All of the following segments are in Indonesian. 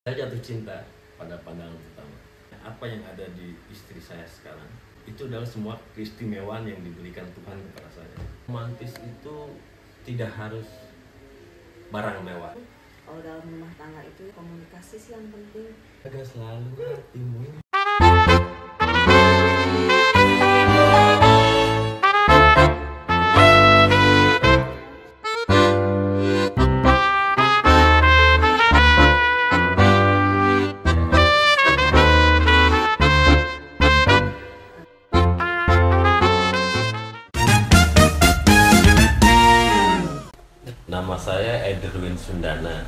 Saya jatuh cinta pada pandangan pertama. Apa yang ada di istri saya sekarang itu adalah semua keistimewaan yang diberikan Tuhan kepada saya. Romantis itu tidak harus barang mewah. Kalau dalam rumah tangga itu komunikasi sih yang penting. Jaga selalu hatimu. Nama saya Edwin Sundana,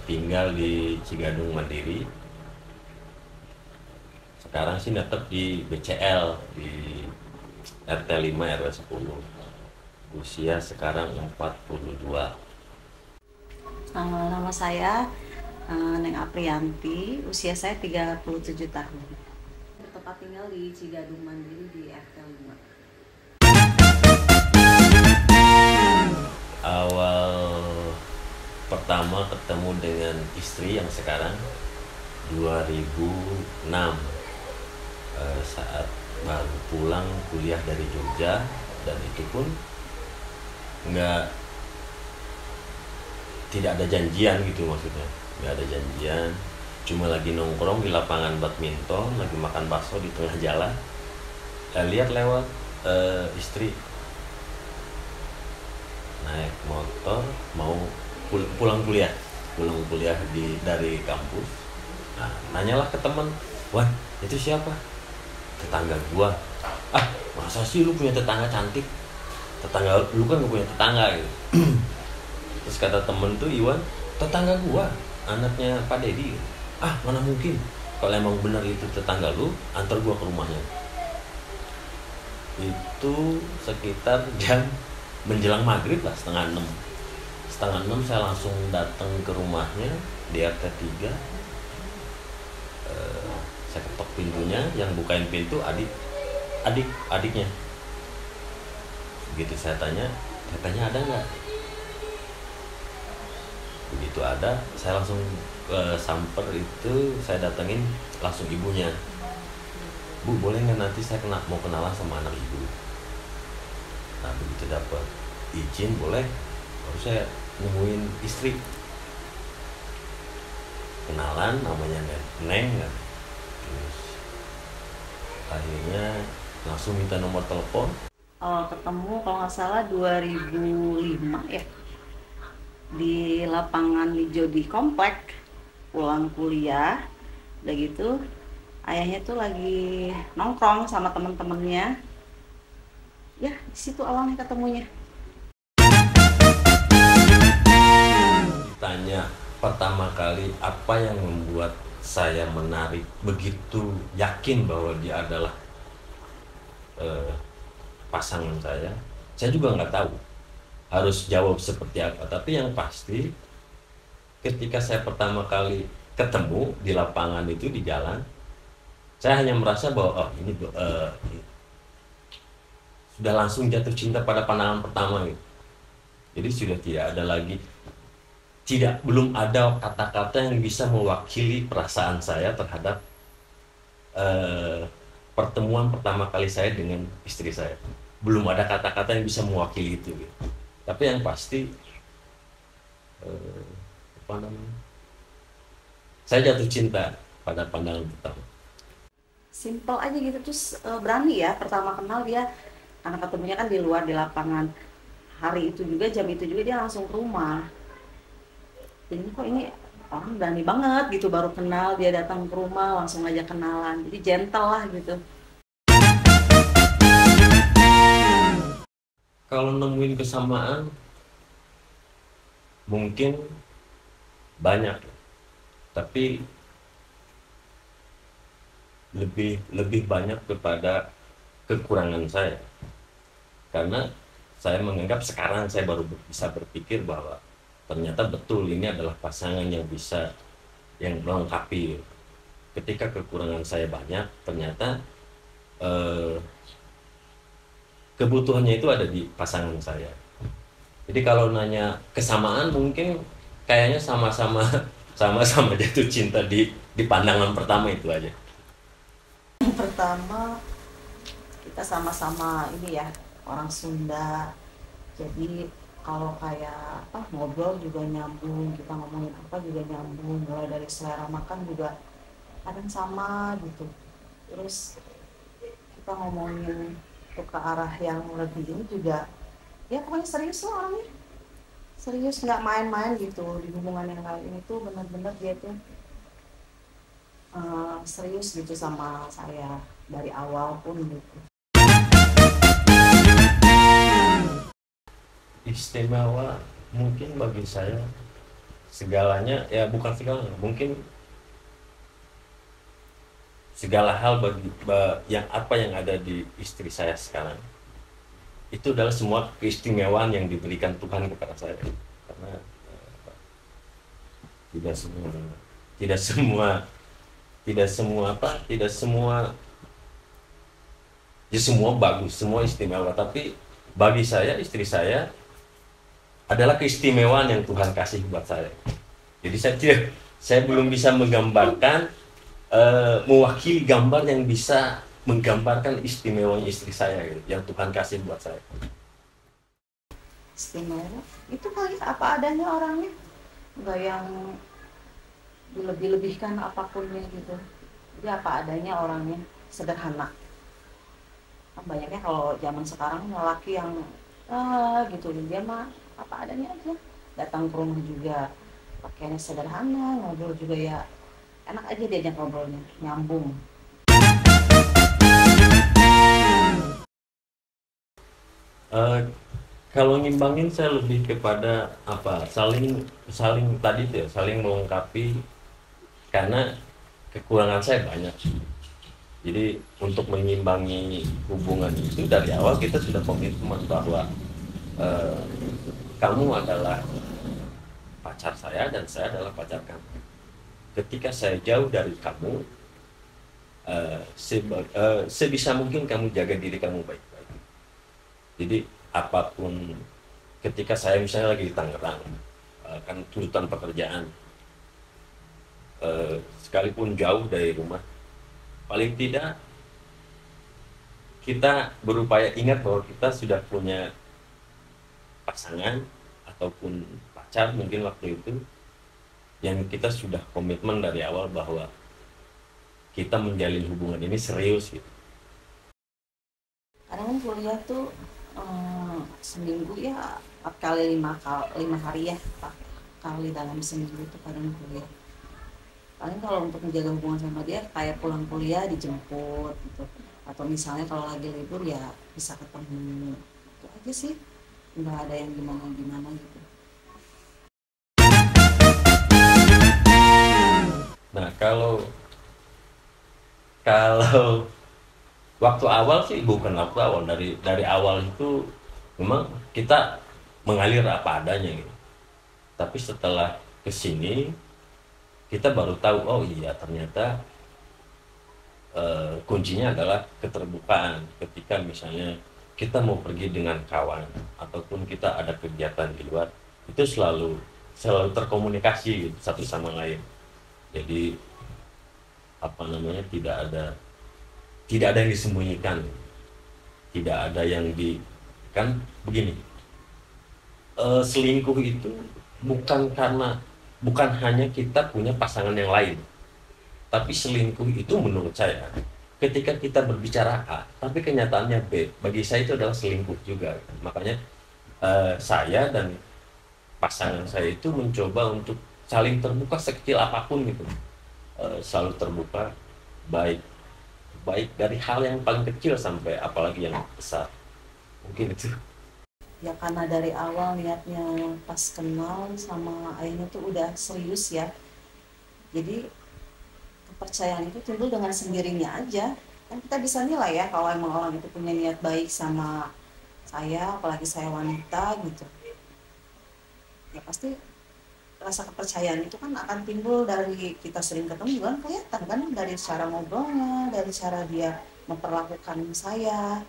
tinggal di Cigadung Mandiri. Sekarang sih netep di BCL di RT 5 RW 10. Usia sekarang 42. Nama saya Neng Aprianti, usia saya 37 tahun. Tempat tinggal di Cigadung Mandiri di RT 5. Awal pertama ketemu dengan istri yang sekarang 2006, saat baru pulang kuliah dari Jogja, dan itu pun tidak ada janjian gitu, maksudnya nggak ada janjian, cuma lagi nongkrong di lapangan badminton, lagi makan bakso di tengah jalan, lihat lewat istri naik motor mau pulang kuliah dari kampus. Nah, nanyalah ke teman, "Wan, itu siapa?" "Tetangga gua." "Ah, masa sih lu punya tetangga cantik? Tetangga lu kan gak punya tetangga," gitu. Terus kata temen tuh, "Iwan, tetangga gua, anaknya Pak Dedi." "Ah, mana mungkin, kalau emang benar itu tetangga lu, antar gua ke rumahnya." Itu sekitar jam menjelang maghrib lah, setengah enam saya langsung datang ke rumahnya di RT 3. Saya ketok pintunya, yang bukain pintu adiknya. Begitu saya tanya, "Tetehnya ada nggak?" Begitu ada, saya langsung samper itu, saya datengin langsung ibunya. "Bu, boleh nggak nanti saya mau kenalan sama anak ibu?" Nah, begitu dapat izin boleh, baru saya nemuin istri, kenalan, namanya Neng. Terus akhirnya langsung minta nomor telepon. Ketemu kalau nggak salah 2005 ya, di lapangan hijau di komplek. Pulang kuliah, udah gitu ayahnya tuh lagi nongkrong sama temen-temennya. Ya, di situ awalnya ketemunya. Tanya pertama kali apa yang membuat saya menarik, begitu yakin bahwa dia adalah pasangan saya juga nggak tahu harus jawab seperti apa. Tapi yang pasti ketika saya pertama kali ketemu di lapangan itu, di jalan, saya hanya merasa bahwa ini sudah langsung jatuh cinta pada pandangan pertama gitu. Jadi sudah belum ada kata-kata yang bisa mewakili perasaan saya terhadap pertemuan pertama kali saya dengan istri saya. Belum ada kata-kata yang bisa mewakili itu gitu. Tapi yang pasti saya jatuh cinta pada pandangan pertama. Simple aja gitu, terus berani ya, pertama kenal dia, karena ketemunya kan di luar di lapangan. Hari itu juga, jam itu juga dia langsung ke rumah. Jadi kok ini orang berani banget gitu, baru kenal dia datang ke rumah langsung aja kenalan. Jadi gentle lah gitu. Kalau nemuin kesamaan mungkin banyak, tapi lebih banyak kepada kekurangan saya. Karena saya menganggap sekarang saya baru bisa berpikir bahwa ternyata betul ini adalah pasangan yang melengkapi. Ketika kekurangan saya banyak, ternyata kebutuhannya itu ada di pasangan saya. Jadi kalau nanya kesamaan, mungkin kayaknya sama-sama sama-sama jatuh cinta di pandangan pertama itu aja. Yang pertama, kita sama-sama ini ya, orang Sunda. Jadi kalau kayak apa ngobrol juga nyambung, kita ngomongin apa juga nyambung, mulai dari selera makan juga kadang sama gitu. Terus kita ngomongin tuh ke arah yang lebih ini juga, ya pokoknya serius lah orangnya, serius nggak main-main gitu. Di hubungan yang kali ini tuh benar-benar dia tuh serius gitu sama saya dari awal pun gitu. Istimewa mungkin bagi saya segalanya, ya bukan segalanya, mungkin segala hal yang ada di istri saya sekarang itu adalah semua keistimewaan yang diberikan Tuhan kepada saya, karena tidak semua tidak semua tidak semua apa tidak semua ya semua bagus, semua istimewa, tapi bagi saya istri saya adalah keistimewaan yang Tuhan kasih buat saya. Jadi saya belum bisa menggambarkan, mewakili gambar yang bisa menggambarkan istimewanya istri saya gitu, yang Tuhan kasih buat saya. Istimewa itu kali apa adanya orangnya, nggak yang dilebih-lebihkan apapunnya gitu. Jadi apa adanya orangnya, sederhana. Banyaknya kalau zaman sekarang lelaki yang gitu, dia mah apa adanya aja, datang ke rumah juga pakaiannya sederhana, ngobrol juga ya enak aja diajak ngobrolnya, nyambung. Kalau ngimbangin saya lebih kepada apa, saling tadi tuh ya, saling melengkapi, karena kekurangan saya banyak. Jadi untuk mengimbangi hubungan itu dari awal kita sudah komitmen bahwa kamu adalah pacar saya dan saya adalah pacar kamu. Ketika saya jauh dari kamu, sebisa mungkin kamu jaga diri kamu baik-baik. Jadi apapun, ketika saya misalnya lagi di Tangerang, kan tuntutan pekerjaan, sekalipun jauh dari rumah, paling tidak kita berupaya ingat bahwa kita sudah punya pasangan ataupun pacar mungkin waktu itu, yang kita sudah komitmen dari awal bahwa kita menjalin hubungan ini serius gitu. Kadang kuliah tuh seminggu ya 4 kali 5 hari ya, 4 kali dalam seminggu itu kadang kuliah. Paling kalau untuk menjaga hubungan sama dia kayak pulang kuliah dijemput gitu, atau misalnya kalau lagi libur ya bisa ketemu, itu aja sih, nggak ada yang gimana gitu. Nah kalau waktu awal sih, bukan waktu awal, dari awal itu memang kita mengalir apa adanya gitu. Tapi setelah kesini kita baru tahu, oh iya ternyata kuncinya adalah keterbukaan. Ketika misalnya kita mau pergi dengan kawan ataupun kita ada kegiatan di luar, itu selalu terkomunikasi gitu, satu sama lain. Jadi apa namanya, tidak ada yang disembunyikan, tidak ada yang kan begini, selingkuh itu bukan hanya kita punya pasangan yang lain, tapi selingkuh itu menurut saya ketika kita berbicara A tapi kenyataannya B, bagi saya itu adalah selingkuh juga. Makanya saya dan pasangan saya itu mencoba untuk saling terbuka sekecil apapun gitu, selalu terbuka, baik dari hal yang paling kecil sampai apalagi yang besar, mungkin itu. Ya karena dari awal niatnya pas kenal sama ayahnya tuh udah serius ya, jadi kepercayaan itu timbul dengan sendirinya aja. Kan kita bisa nilai ya kalau emang orang itu punya niat baik sama saya, apalagi saya wanita gitu, ya pasti rasa kepercayaan itu kan akan timbul dari kita sering ketemu kan, kelihatan kan dari cara ngobrolnya, dari cara dia memperlakukan saya.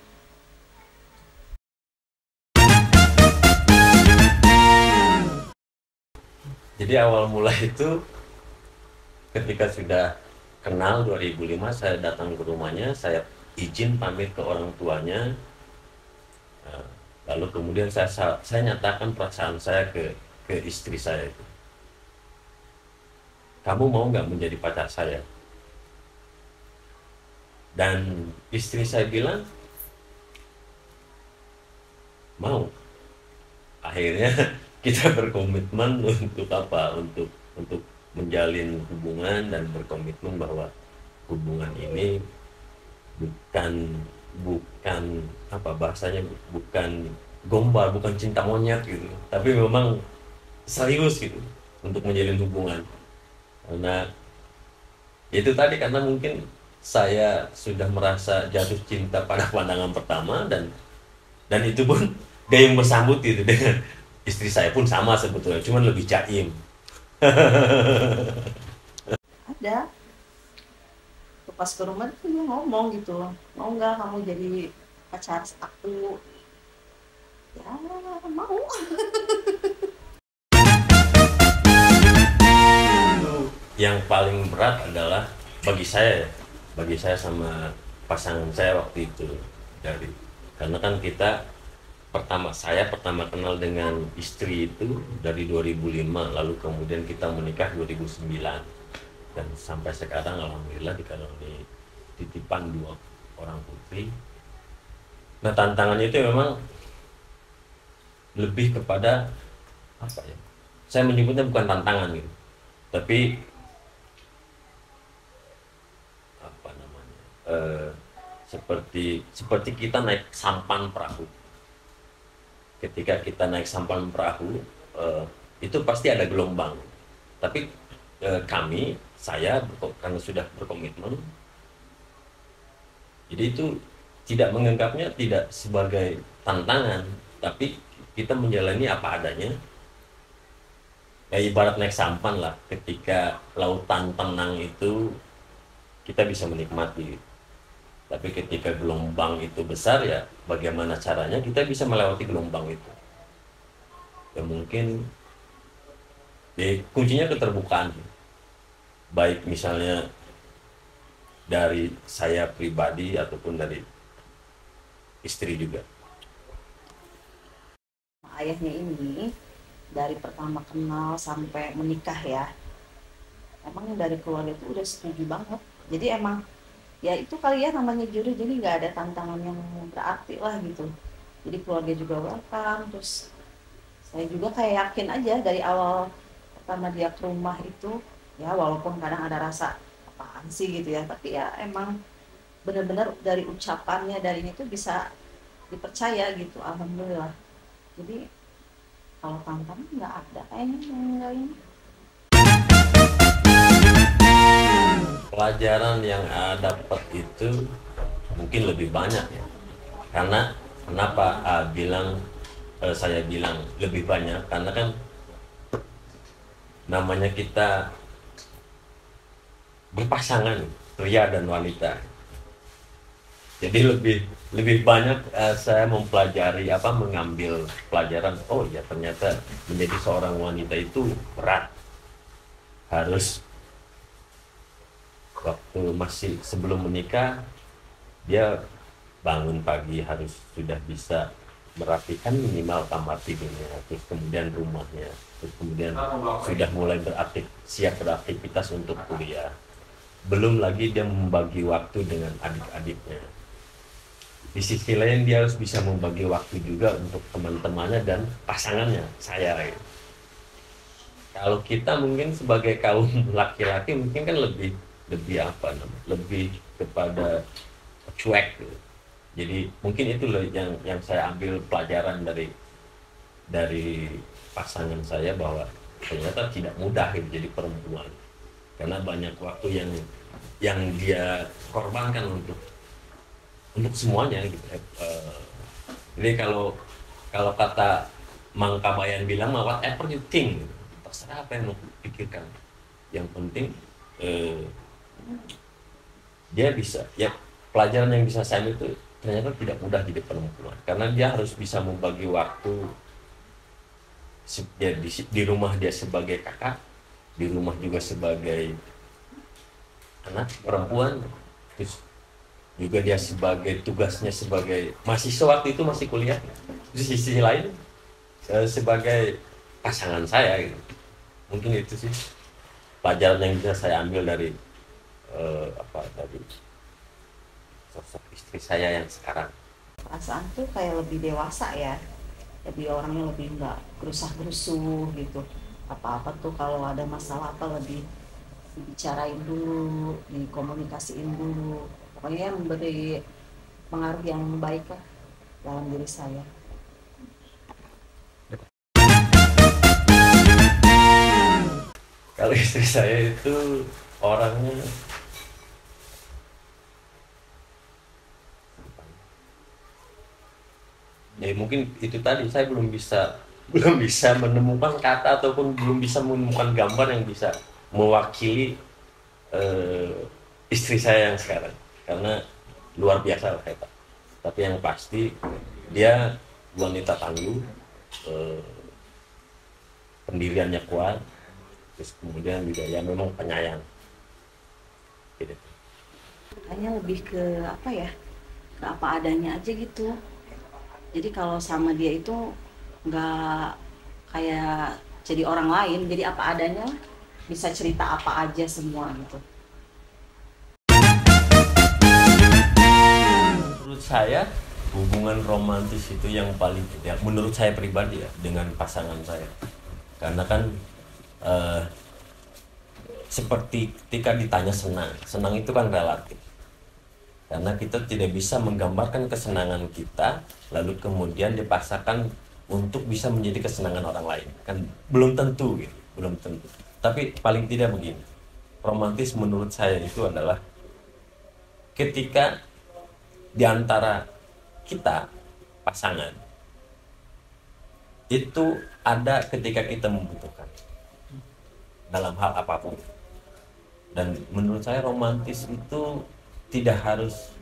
Jadi awal mula itu ketika sudah kenal 2005 saya datang ke rumahnya, saya izin pamit ke orang tuanya. Lalu kemudian saya nyatakan perasaan saya ke istri saya itu. Kamu mau nggak menjadi pacar saya? Dan istri saya bilang mau. Akhirnya kita berkomitmen untuk apa? Untuk menjalin hubungan dan berkomitmen bahwa hubungan ini bukan bukan apa bahasanya, bukan gombal, bukan cinta monyet gitu, tapi memang serius gitu untuk menjalin hubungan. Karena itu tadi, karena mungkin saya sudah merasa jatuh cinta pada pandangan pertama, dan itu pun dia yang bersambut gitu dengan istri saya pun sama sebetulnya, cuman lebih jaim. Ada. Pas ke rumah tuh dia ngomong gitu, mau nggak kamu jadi pacar aku? Ya mau. Yang paling berat adalah bagi saya ya, bagi saya sama pasangan saya waktu itu, karena kan saya pertama kenal dengan istri itu dari 2005, lalu kemudian kita menikah 2009, dan sampai sekarang alhamdulillah dikaruniai titipan 2 orang putri. Nah, tantangannya itu memang lebih kepada apa ya? Saya menyebutnya bukan tantangan gitu, tapi apa namanya? Seperti kita naik sampan perahu. Ketika kita naik sampan perahu, itu pasti ada gelombang. Tapi karena sudah berkomitmen, jadi itu tidak menganggapnya tidak sebagai tantangan, tapi kita menjalani apa adanya. Ya ibarat naik sampan lah, ketika lautan tenang itu kita bisa menikmati. Tapi ketika gelombang itu besar, ya bagaimana caranya kita bisa melewati gelombang itu. Ya mungkin kuncinya keterbukaan. Baik misalnya dari saya pribadi ataupun dari istri juga. Ayahnya ini dari pertama kenal sampai menikah ya, emang dari keluarga itu udah setuju banget. Jadi emang ya itu kali ya namanya jodoh, jadi nggak ada tantangan yang berarti lah gitu. Jadi keluarga juga welcome, terus saya juga kayak yakin aja dari awal pertama dia ke rumah itu, ya walaupun kadang ada rasa apaan sih gitu ya, tapi ya emang benar-benar dari ucapannya, dari ini tuh bisa dipercaya gitu, alhamdulillah. Jadi kalau tantangan nggak ada kayaknya yang nggak ini. Pelajaran yang dapat itu mungkin lebih banyak ya. Karena kenapa saya bilang lebih banyak, karena kan namanya kita berpasangan, pria dan wanita. Jadi lebih banyak saya mengambil pelajaran. Oh ya, ternyata menjadi seorang wanita itu berat. Harus waktu masih sebelum menikah, dia bangun pagi harus sudah bisa merapikan minimal kamar tidurnya, terus kemudian rumahnya, terus kemudian sudah mulai siap beraktivitas untuk kuliah. Belum lagi dia membagi waktu dengan adik-adiknya. Di sisi lain dia harus bisa membagi waktu juga untuk teman-temannya dan pasangannya, saya. Kalau kita mungkin sebagai kaum laki-laki mungkin kan lebih lebih kepada cuek gitu. Jadi mungkin itu loh yang saya ambil pelajaran dari pasangan saya, bahwa ternyata tidak mudah gitu jadi perempuan, karena banyak waktu yang dia korbankan untuk semuanya gitu. Jadi kalau kata Mang Kabayan bilang, whatever you think, terserah apa yang mau pikirkan, yang penting dia bisa, ya pelajaran yang bisa saya ambil itu ternyata tidak mudah jadi perempuan, karena dia harus bisa membagi waktu ya, di rumah dia sebagai kakak, di rumah juga sebagai anak perempuan, terus juga dia sebagai tugasnya sebagai mahasiswa waktu itu masih kuliah, di sisi lain sebagai pasangan saya gitu. Mungkin itu sih pelajaran yang bisa saya ambil dari dari sosok istri saya yang sekarang. Perasaan tuh kayak lebih dewasa ya, lebih orangnya lebih nggak gerusah-gerusuh gitu. Apa-apa tuh kalau ada masalah apa lebih dibicarain dulu, dikomunikasiin dulu. Pokoknya memberi pengaruh yang baik lah dalam diri saya. Kalau istri saya itu orangnya ya mungkin itu tadi saya belum bisa menemukan kata ataupun belum bisa menemukan gambar yang bisa mewakili istri saya yang sekarang, karena luar biasa lah Pak. Tapi yang pasti dia wanita tangguh, pendiriannya kuat, terus kemudian juga ya memang penyayang gitu. Hanya lebih ke apa ya, ke apa adanya aja gitu. Jadi kalau sama dia itu nggak kayak jadi orang lain, jadi apa adanya lah. Bisa cerita apa aja semua gitu. Menurut saya hubungan romantis itu yang paling ideal menurut saya pribadi ya dengan pasangan saya, karena kan seperti ketika ditanya senang itu kan relatif, karena kita tidak bisa menggambarkan kesenangan kita lalu kemudian dipaksakan untuk bisa menjadi kesenangan orang lain, kan belum tentu gitu, belum tentu. Tapi paling tidak begini, romantis menurut saya itu adalah ketika di antara kita pasangan itu ada ketika kita membutuhkan dalam hal apapun. Dan menurut saya romantis itu tidak harus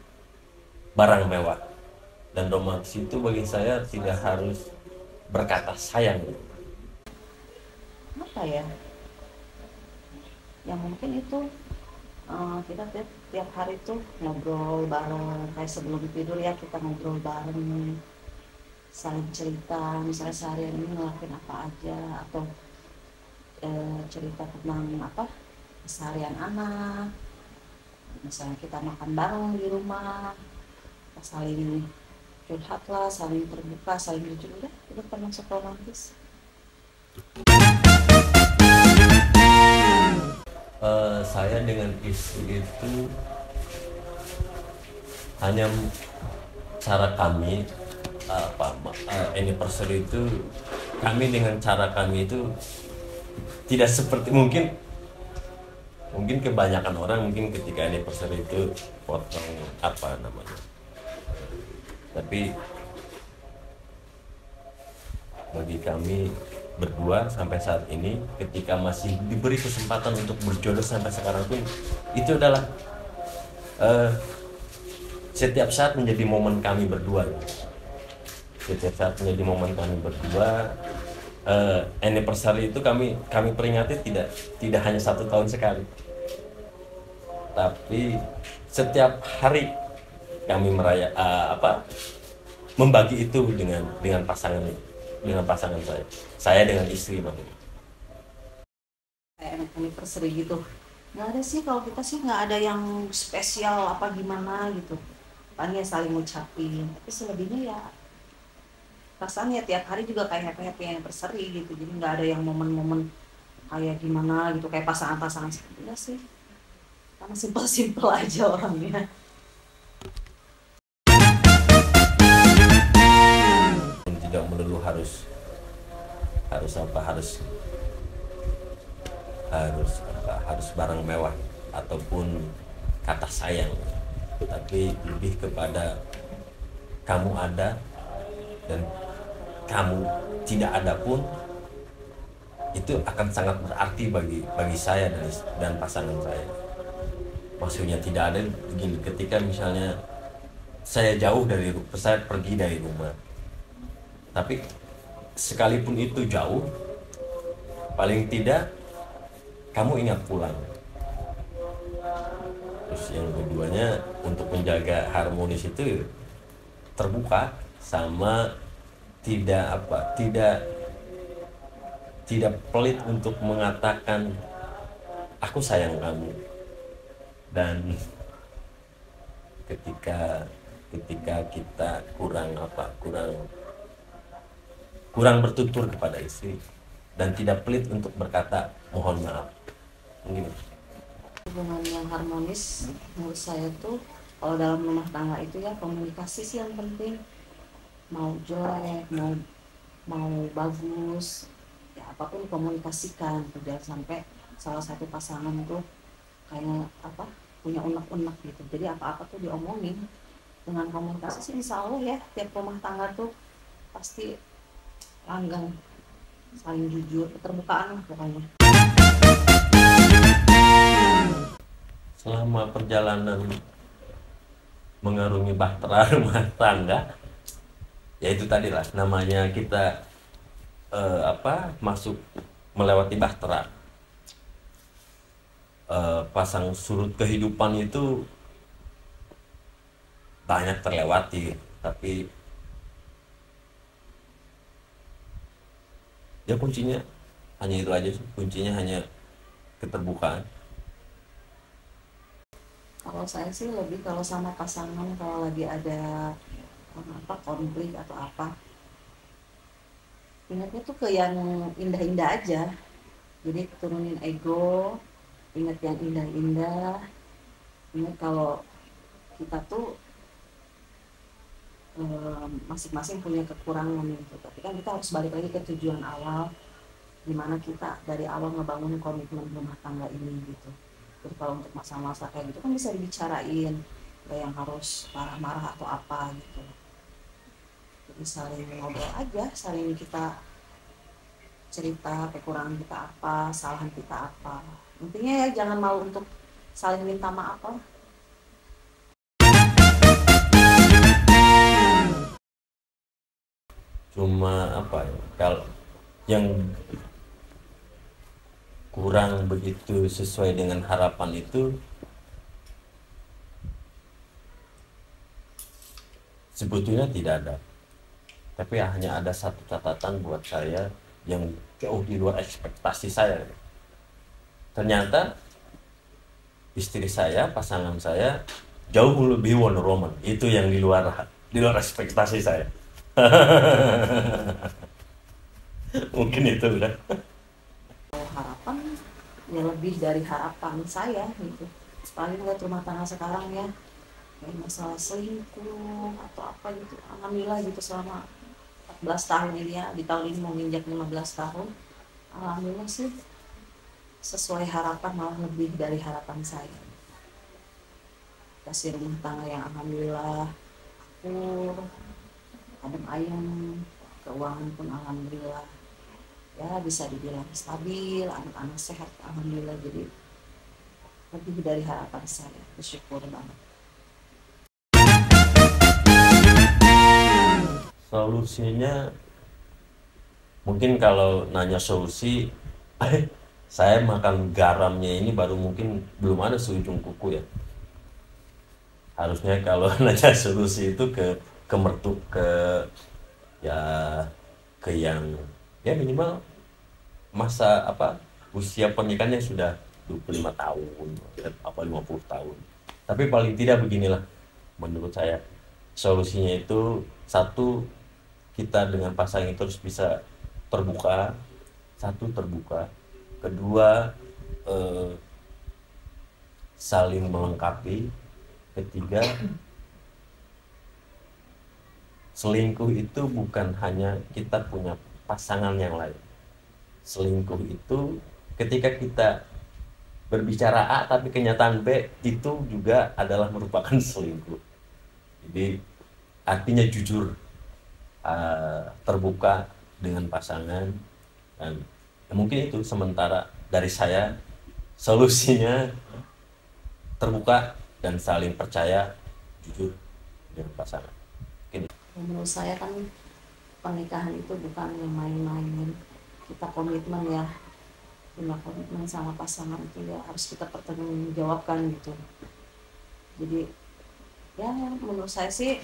barang mewah, dan romantis itu bagi saya tidak harus berkata sayang. Apa ya? Yang mungkin itu kita tiap hari tuh ngobrol bareng, kayak sebelum tidur ya kita ngobrol bareng, saling cerita, misalnya seharian ini ngelakuin apa aja, atau cerita tentang apa keseharian anak, misalnya kita makan bareng di rumah, kita saling curhat lah, saling terbuka, saling jujur, udah itu termasuk romantis. Saya dengan istri itu hanya cara kami anniversary itu, kami dengan cara kami itu tidak seperti mungkin kebanyakan orang mungkin ketika anniversary itu potong apa namanya, tapi bagi kami berdua sampai saat ini ketika masih diberi kesempatan untuk berjodoh sampai sekarang pun itu adalah setiap saat menjadi momen kami berdua. Setiap saat menjadi momen kami berdua. Anniversary itu kami peringati tidak hanya 1 tahun sekali, tapi setiap hari kami membagi itu dengan pasangan saya dengan istri maksudnya. Kayak anniversary gitu nggak ada sih, kalau kita sih nggak ada yang spesial apa gimana gitu, paling ya saling ngucapin, tapi selebihnya ya perasaan ya tiap hari juga kayak happy anniversary gitu, jadi nggak ada yang momen-momen kayak gimana gitu kayak pasangan-pasangan seperti itu sih, karena simpel-simpel aja orangnya. Tidak melulu harus barang mewah ataupun kata sayang, tapi lebih kepada kamu ada dan kamu tidak ada pun itu akan sangat berarti bagi saya dan pasangan saya. Maksudnya tidak ada begini, ketika misalnya saya pergi dari rumah, tapi sekalipun itu jauh, paling tidak kamu ingat pulang. Terus yang keduanya untuk menjaga harmonis itu terbuka sama tidak pelit untuk mengatakan aku sayang kamu. Dan ketika kita kurang bertutur kepada istri dan tidak pelit untuk berkata mohon maaf. Mungkin Hubungan yang harmonis menurut saya tuh kalau dalam rumah tangga itu ya komunikasi sih yang penting. Mau jelek, mau bagus, ya apapun komunikasikan. Jangan sampai salah satu pasangan tuh kayak punya unek-unek gitu. Jadi apa-apa tuh diomongin. Dengan komunikasi sih insya Allah ya tiap rumah tangga tuh pasti langgeng, saling jujur, keterbukaan lah pokoknya. selama perjalanan mengarungi bahtera rumah tangga, ya itu tadi lah namanya kita masuk melewati bahtera. Pasang surut kehidupan itu banyak terlewati, tapi ya kuncinya hanya itu aja sih. Kuncinya hanya keterbukaan. Kalau saya sih lebih kalau sama pasangan kalau lagi ada konflik atau apa, ingatnya tuh ke yang indah-indah aja. Jadi turunin ego, ingat yang indah-indah. Ingat kalau kita tuh masing-masing punya kekurangan gitu. Tapi kan kita harus balik lagi ke tujuan awal, dimana kita dari awal ngebangun komitmen rumah tangga ini gitu. Jadi kalau untuk masalah-masalah kayak gitu kan bisa dibicarain, gak yang harus marah-marah atau apa gitu. Jadi saling ngobrol aja, saling kita cerita kekurangan kita apa, kesalahan kita apa. Intinya ya jangan malu untuk saling minta maaf lah. Cuma kalau yang kurang begitu sesuai dengan harapan itu sebetulnya tidak ada, tapi hanya ada satu catatan buat saya yang jauh di luar ekspektasi saya. Ternyata istri saya, pasangan saya jauh lebih Wonder Woman. Itu yang di luar ekspektasi saya. Mungkin itu udah. Harapan ya lebih dari harapan saya gitu. Paling buat rumah tangga sekarang ya kayak masalah selingkuh atau apa gitu, alhamdulillah gitu selama 14 tahun ini ya, di tahun ini mau nginjak 15 tahun, alhamdulillah sih sesuai harapan, malah lebih dari harapan saya. Kasih rumah tangga yang alhamdulillah akur, adem ayem, keuangan pun alhamdulillah ya bisa dibilang stabil, anak-anak sehat alhamdulillah. Jadi lebih dari harapan saya, bersyukur banget. Solusinya mungkin kalau nanya solusi saya makan garamnya ini baru mungkin belum ada seujung kuku ya. Harusnya kalau nanya solusi itu ke mertu ke yang ya minimal masa usia pernikahannya sudah 25 tahun apa 50 tahun. Tapi paling tidak beginilah menurut saya solusinya itu: satu, kita dengan pasangan itu harus bisa terbuka. Kedua, saling melengkapi. Ketiga, selingkuh itu bukan hanya kita punya pasangan yang lain. Selingkuh itu ketika kita berbicara A tapi kenyataan B, itu juga adalah merupakan selingkuh. Jadi artinya jujur, terbuka dengan pasangan. Dan mungkin itu sementara dari saya solusinya: terbuka dan saling percaya, jujur dengan pasangan. Menurut saya kan pernikahan itu bukan yang main-main, kita komitmen ya, punya komitmen sama pasangan itu ya harus kita pertanggungjawabkan gitu. Jadi ya menurut saya sih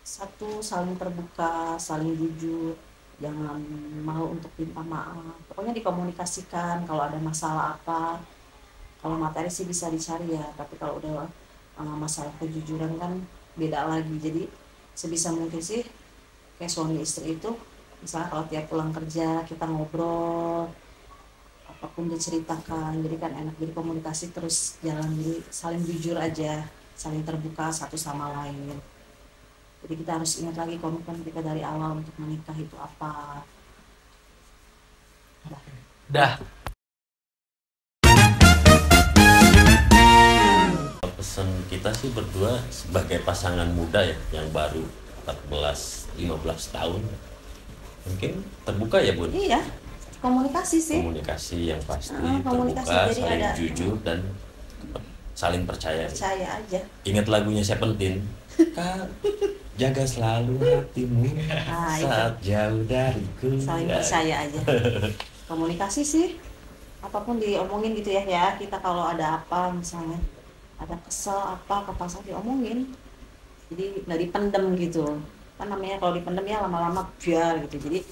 satu, saling terbuka, saling jujur, jangan malu untuk minta maaf, pokoknya dikomunikasikan kalau ada masalah apa. Kalau materi sih bisa dicari ya, tapi kalau udah masalah kejujuran kan beda lagi. Jadi sebisa mungkin sih kayak suami istri itu, misalnya kalau tiap pulang kerja kita ngobrol, apapun diceritakan, jadi kan enak, jadi komunikasi terus jalan, jadi saling jujur aja, saling terbuka satu sama lain. Jadi kita harus ingat lagi komitmen kita dari awal untuk menikah itu apa. Dah. Pesan kita sih berdua sebagai pasangan muda ya, yang baru 14-15 tahun, mungkin terbuka ya Bun. Iya, komunikasi sih. Komunikasi yang pasti, Komunikasi, terbuka, jadi saling ada jujur dan saling percaya. percaya aja. Ingat lagunya Seventeen, Kak, jaga selalu hatimu Nah, itu. saat jauh dariku. Saling Ya. percaya aja. Komunikasi sih, apapun diomongin gitu ya. Kita kalau ada apa misalnya, ada kesel apa ke pasangan diomongin, jadi nggak dipendem gitu kan, namanya kalau dipendem ya lama-lama biar gitu, jadi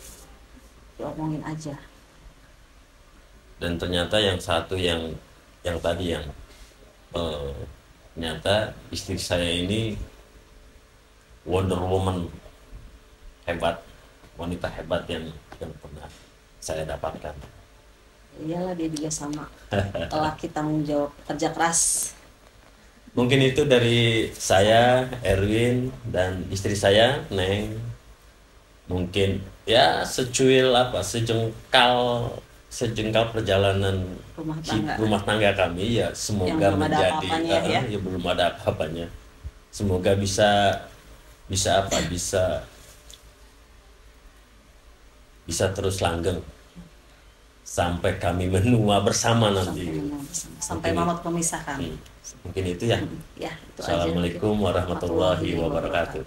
diomongin aja. Dan ternyata yang satu yang tadi yang ternyata istri saya ini Wonder Woman hebat, wanita hebat yang pernah saya dapatkan. Iyalah, dia juga sama lelaki tanggung jawab, kerja keras. Mungkin itu dari saya, Erwin, dan istri saya, Neng. Mungkin ya sejengkal perjalanan rumah tangga kami ya, semoga Yang belum ada menjadi apa-apanya ya. ya belum ada apa-apanya. Semoga bisa terus langgeng sampai kami menua bersama nanti. Sampai maut memisahkan. Mungkin itu ya. Ya, itu aja. Assalamualaikum warahmatullahi wabarakatuh.